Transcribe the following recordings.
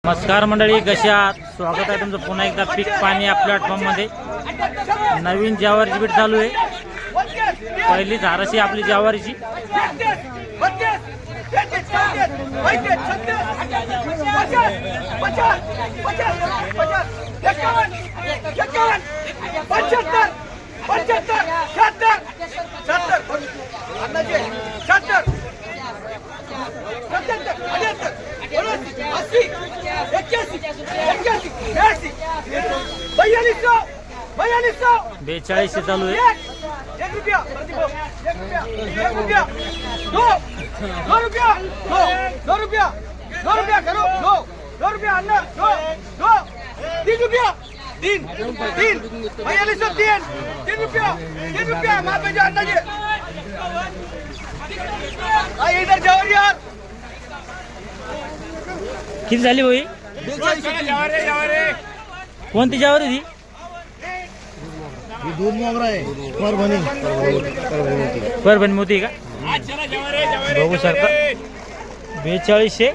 नमस्कार मंडळी, कशी आहात? स्वागत आहे तुमचं पुन्हा एकदा पीक पाणी या प्लॅटफॉर्म मध्ये. नवीन ज्वारीची बीट चालू आहे. पहिली धाराशी आपली ज्वारीची. बेचाळीसशे चालू आहे. किती झाली भाई? कोणती ज्वारी ती? दूध मोगरा आहे. परभणी मोती का? बघू शकता 4200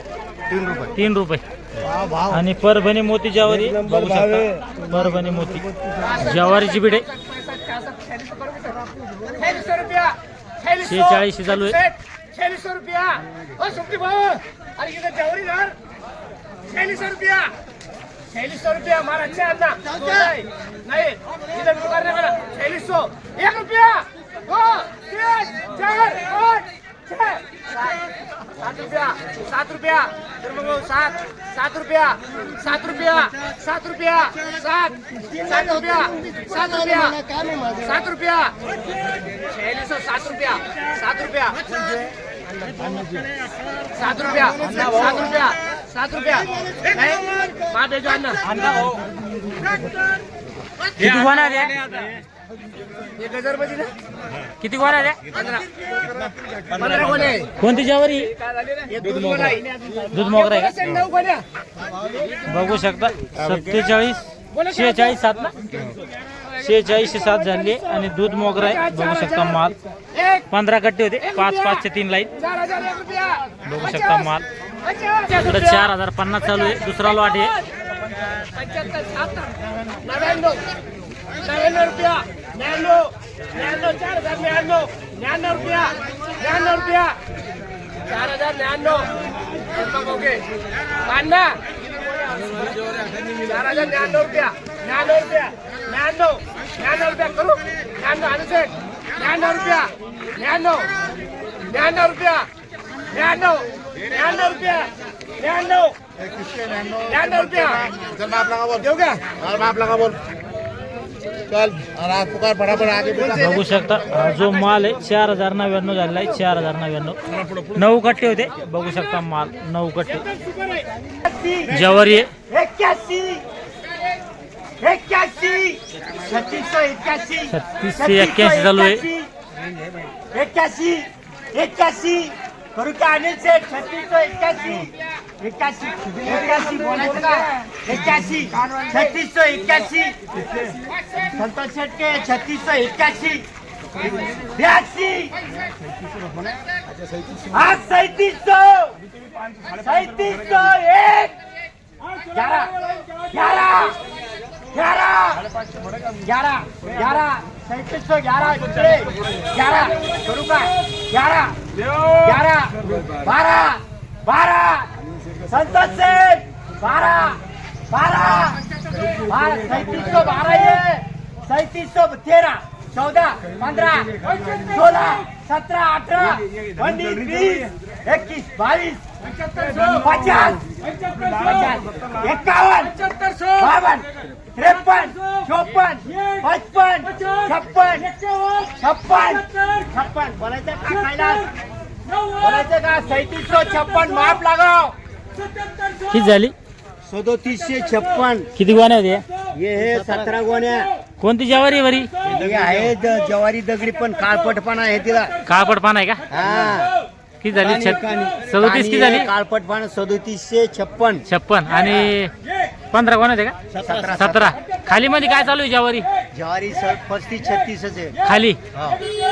3 रुपये. आणि परभणी मोती ज्वारी बघू शकता. परभणी मोती ज्वारीची बीड आहे. 46 चालू आहे. 4600 रुपया. ओ सुट्टी भाऊ, अरे इधर जवरी धर. 4600 रुपया. 4600 रुपया मारा अच्छे अन्ना. नहीं इधर करने का 4600. 1 रुपया. 2 3 4 5 6 7 रुपया. 7 रुपया. फिर मंगो 7 7 रुपया. 7 रुपया. 7 रुपया. 7 7 रुपया. 7 रुपया. 7 रुपया. 4600 7 रुपया. 7 रुपया. 7 रुपया. 7 रुपया. 7 रुपया. नहीं मार दे जो अन्ना हो. किती होणार आहे? 1000 रुपये दिले. किती होणार आहे? 15 कोणे. कोणती ज्वारी? दूध मोगरा. दूध मोगरा आहे का? 9 कोण्या. बघू शकता 47 46 7 ना. 46 7 झाली आणि दूध मोगरा आहे. बघू शकता माल 15 कट्टे होते. 5 5 चे 3 लाईन. 4000 रुपया. बघू शकता माल. इकडे 4050 चालू आहे. दुसरा लॉट आहे. 99 रुपया. 99 4099 99 रुपया. 99 रुपया. 4099. ओके पान्ना 4099 रुपया. 99 रुपया. 99 रुपया करू. 99 अनुसे 99 रुपया. 99 रुपया. 99 रुपया. 99 रुपया. चल माप लगा बोल. देऊ का? माप लगा बोल. चल और पुकार फटाफट आगे बघू शकता हा जो माल आहे 4099 झालेला आहे. 4099 9 कट्टे होते. बघू शकता माल 9 कट्टे ज्वारी आहे. 81 3681 3681 चालू आहे. 81 करू का अनिल सेठ? 3681 81 बोलायचं का? 81 3681 संतोष शेठ के 3681 82 हा 3700 1 11 11 करू का? 11 12 संतोष सेठ 12 3712 ये 3713 14 15 16 17 18 19 20 21 22 50 51 52 53 54 55 56 बोलायचं का कैलास? बोलायचं का? 3756 माप लगाव. किती झाली? 3756. किती गोण्या होत्या? ये हे 17 गोण्या. कोणती ज्वारी बरी? हे आहे ज्वारी दगडी पण काळपटपणा आहे तिला. काळपट पान आहे का? हा किती झाली? 37 किती झाली? काळपटपणा 3756. 56 आणि 15 गोण्या होत्या का? 17. खाली मध्ये काय चालू आहे ज्वारी? ज्वारी 35 36 आहे खाली. हा.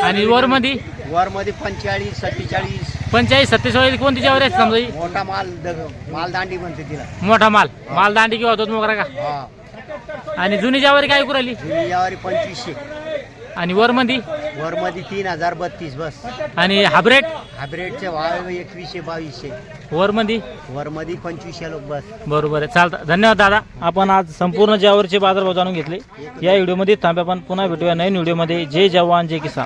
आणि वर मध्ये? वर मध्ये 45 47 45 47 कोणती ज्वारी आहे समजा ही? मोठा माल दांडी म्हणते तिला. मोठा माल दांडी किंवा होतो मोकरा का? हा आणि जुनी ज्वारी काय कुराली? जुनी ज्वारी 2500. आणि वरमंदी? वरमध्ये 3032 बस. आणि हायब्रेड? हायब्रेडचे भाव 2100 2200. वरमंदी? वरमध्ये 2500 लोक बस. बरोबर आहे, चालतं. धन्यवाद दादा. आपण आज संपूर्ण ज्वारीचे बाजारभाव जाणून घेतले. या व्हिडिओमध्ये थांबे, आपण पुन्हा भेटूया नवीन व्हिडिओमध्ये. जय जवान जय किसान.